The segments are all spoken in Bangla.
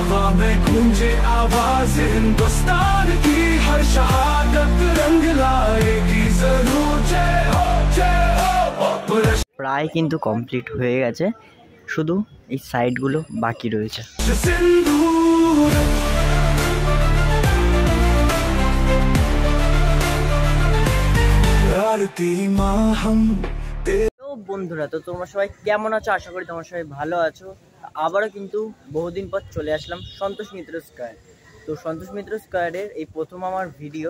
हवा में गूंजे आवाज हिंदुस्तान की, हर शहादत रंग लाएगी जरूर। जय हो जय हो। প্রায় কিন্তু কমপ্লিট হয়ে গেছে, শুধু এই সাইডগুলো বাকি রয়েছে। তো বন্ধুরা, তো তোমরা সবাই কেমন আছো? আশা করি তোমরা সবাই ভালো আছো। আবারও কিন্তু বহুদিন পর চলে আসলাম সন্তোষ মিত্র স্কয়ার। তো সন্তোষ মিত্র স্কয়ারের এই প্রথম আমার ভিডিও।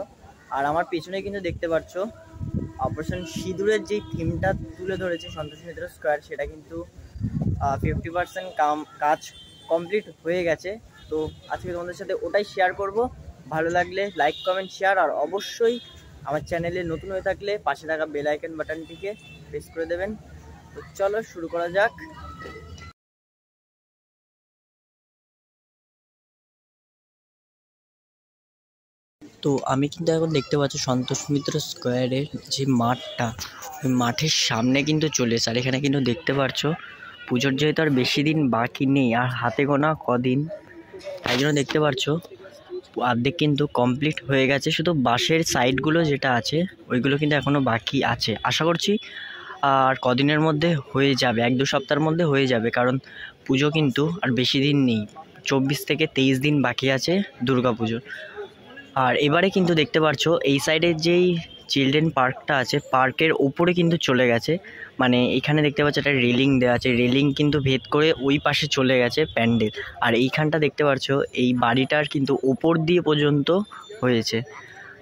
আর আমার পেছনে কিন্তু দেখতে পাচ্ছ অপারেশন সিঁদুরের যেই থিমটা তুলে ধরেছে সন্তোষ মিত্র স্কয়ার, সেটা কিন্তু 50% কাজ কমপ্লিট হয়ে গেছে। তো আজকে তোমাদের সাথে ওটাই শেয়ার করব। ভালো লাগলে লাইক কমেন্ট শেয়ার, আর অবশ্যই আমার চ্যানেলে নতুন হয়ে থাকলে পাশে থাকা বেল আইকন বাটনটিকে প্রেস করে দেবেন। তো চলো শুরু করা যাক। তো আমি কিন্তু এখন দেখতে পাচ্ছি সন্তোষ মিত্র স্কয়ারের যে মাঠটা, ওই মাঠের সামনে কিন্তু চলে এসে, আর এখানে কিন্তু দেখতে পাচ্ছ পুজোর যেহেতু আর বেশি দিন বাকি নেই, আর হাতে গোনা কদিন, তাই জন্য দেখতে পাচ্ছ অর্ধেক কিন্তু কমপ্লিট হয়ে গেছে। শুধু বাঁশের সাইডগুলো যেটা আছে ওইগুলো কিন্তু এখনও বাকি আছে। আশা করছি আর কদিনের মধ্যে হয়ে যাবে, 1-2 সপ্তাহের মধ্যে হয়ে যাবে, কারণ পুজো কিন্তু আর বেশি দিন নেই, 24 থেকে 23 দিন বাকি আছে দুর্গা পুজোর। আর এবারে কিন্তু দেখতে পাচ্ছ এই সাইডের যেই চিলড্রেন পার্কটা আছে, পার্কের ওপরে কিন্তু চলে গেছে, মানে এখানে দেখতে পাচ্ছ একটা রেলিং দেওয়া আছে, রেলিং কিন্তু ভেদ করে ওই পাশে চলে গেছে প্যান্ডেল। আর এইখানটা দেখতে পাচ্ছ এই বাড়িটার কিন্তু ওপর দিয়ে পর্যন্ত হয়েছে।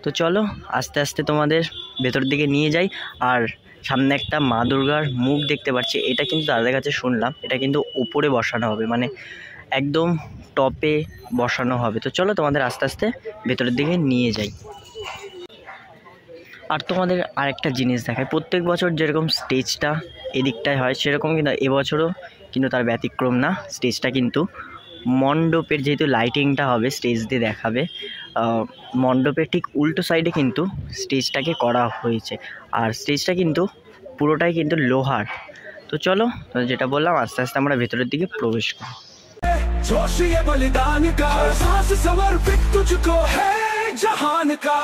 তো চলো আস্তে আস্তে তোমাদের ভেতর দিকে নিয়ে যাই। আর সামনে একটা মা দুর্গার মুখ দেখতে পাচ্ছি, এটা কিন্তু দাদার কাছে শুনলাম এটা কিন্তু ওপরে বসানো হবে, মানে একদম টপে বসানো হবে। তো চলো তোমাদের আস্তে আস্তে ভেতরের দিকে নিয়ে যাই। আর তোমাদের আরেকটা জিনিস দেখায়, প্রত্যেক বছর যেরকম স্টেজটা এদিকটায় হয় সেরকম কিন্তু এবছরও কিন্তু তার ব্যতিক্রম না। স্টেজটা কিন্তু মণ্ডপের, যেহেতু লাইটিংটা হবে স্টেজ দিয়ে দেখাবে, মণ্ডপের ঠিক উল্টো সাইডে কিন্তু স্টেজটাকে করা হয়েছে। আর স্টেজটা কিন্তু পুরোটাই কিন্তু লোহার। তো চলো যেটা বললাম আস্তে আস্তে আমরা ভেতরের দিকে প্রবেশ করি। जोश ये बलिदान का, सांस समर्पित तुझको है जहान का।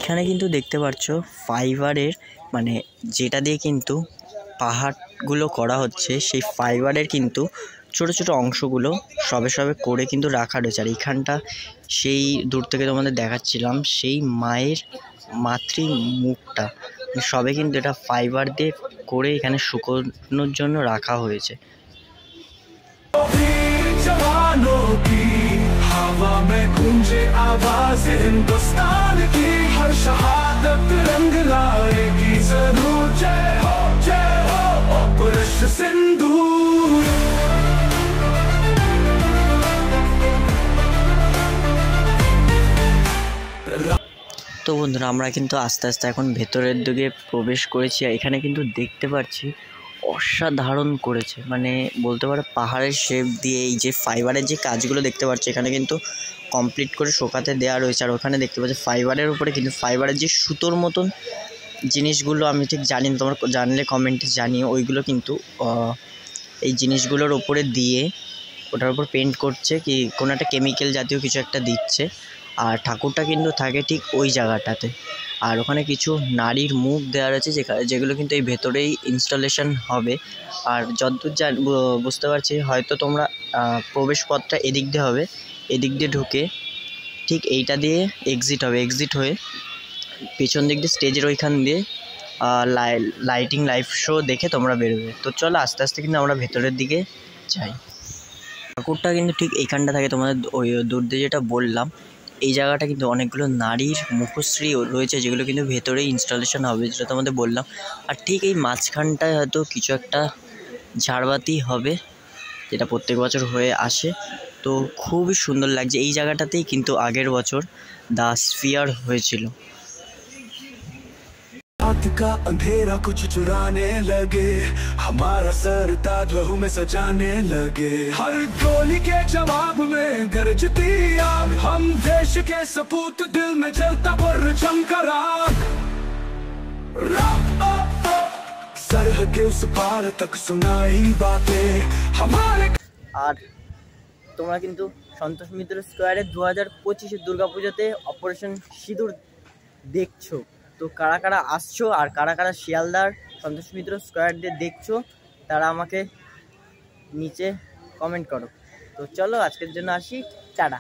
এখানে কিন্তু দেখতে পাচ্ছ ফাইবারের, মানে যেটা দিয়ে কিন্তু পাহাড়গুলো করা হচ্ছে, সেই ফাইবারের কিন্তু ছোট ছোট অংশগুলো সবে সবে করে কিন্তু রাখা রয়েছে। আর এইখানটা সেই দূর থেকে তোমাদের দেখাচ্ছিলাম সেই মায়ের মাতৃ মুখটা, সবে কিন্তু এটা ফাইবার দিয়ে করে এখানে শুকোনোর জন্য রাখা হয়েছে। हवा में गूंजे आवाज हिंदुस्तान की, हर शहादत रंग लाएगी जरूर। जय हो जय हो। ऑपरेशन सिंदूर। তো বন্ধুরা, আমরা কিন্তু আস্তে আস্তে এখন ভেতরের দিকে প্রবেশ করেছি। এখানে কিন্তু দেখতে পাচ্ছি অসাধারণ করেছে, মানে বলতে পারো পাহাড়ের শেপ দিয়ে এই যে ফাইবারের যে কাজগুলো দেখতে পাচ্ছি এখানে কিন্তু কমপ্লিট করে শোকাতে দেওয়া রয়েছে। আর ওখানে দেখতে পাচ্ছি ফাইবারের উপরে কিন্তু ফাইবারের যে সুতোর মতন জিনিসগুলো, আমি ঠিক জানি না, তোমার জানলে কমেন্টে জানিও, ওইগুলো কিন্তু এই জিনিসগুলোর ওপরে দিয়ে ওটার উপর পেন্ট করছে, কি কোনো একটা কেমিক্যাল জাতীয় কিছু একটা দিচ্ছে। আর ঠাকুরটা কিন্তু থাকে ঠিক ওই জায়গাটাতে। আর ওখানে কিছু নারীর মুখ দেওয়া রয়েছে যেগুলো কিন্তু এই ভেতরেই ইনস্টলেশন হবে। আর যতদূর বুঝতে পারছি হয়তো তোমরা প্রবেশপথটা এদিক দিয়ে হবে, এদিক দিয়ে ঢুকে ঠিক এইটা দিয়ে এক্সিট হবে, এক্সিট হয়ে পেছন দিক দিয়ে স্টেজের ওইখান দিয়ে লাইটিং লাইভ শো দেখে তোমরা বেরোবে। তো চলো আস্তে আস্তে কিন্তু আমরা ভেতরের দিকে যাই। ঠাকুরটা কিন্তু ঠিক এইখানটা থাকে, তোমাদের ওই দূর দিয়ে যেটা বললাম এই জায়গাটা কিন্তু অনেকগুলো নারীর মুখশ্রী রয়েছে যেগুলো কিন্তু ভেতরে ইনস্টলেশন হবে, যেটা তোমাদের বললাম। আর ঠিক এই মাঝখানটায় হয়তো কিছু একটা ঝাড়বাতি হবে, যেটা প্রত্যেক বছর হয়ে আসে। তো খুবই সুন্দর লাগছে। এই জায়গাটাতেই কিন্তু আগের বছর দ্য স্ফিয়ার হয়েছিল। रात का अंधेरा कुछ चुराने लगे, हमारा सर ताज लहू में सजाने लगे। हर गोली के जवाब में गरजती आग, हम देश के सपूत, दिल में जलता पर चमका राग। सरहद के उस पार तक सुनाई बातें हमारे। আর তোমরা কিন্তু সন্তোষ মিত্র স্কোয়ারে 2025-এর দুর্গাপুজোতে অপারেশন সিঁদুর দেখছো, তো কারা কারা আসছো আর কারা কারা শিয়ালদার সন্তোষ মিত্র স্কোয়ার দিয়ে দেখছো তারা আমাকে নিচে কমেন্ট করো। তো চলো আজকের জন্য আসি, টাটা।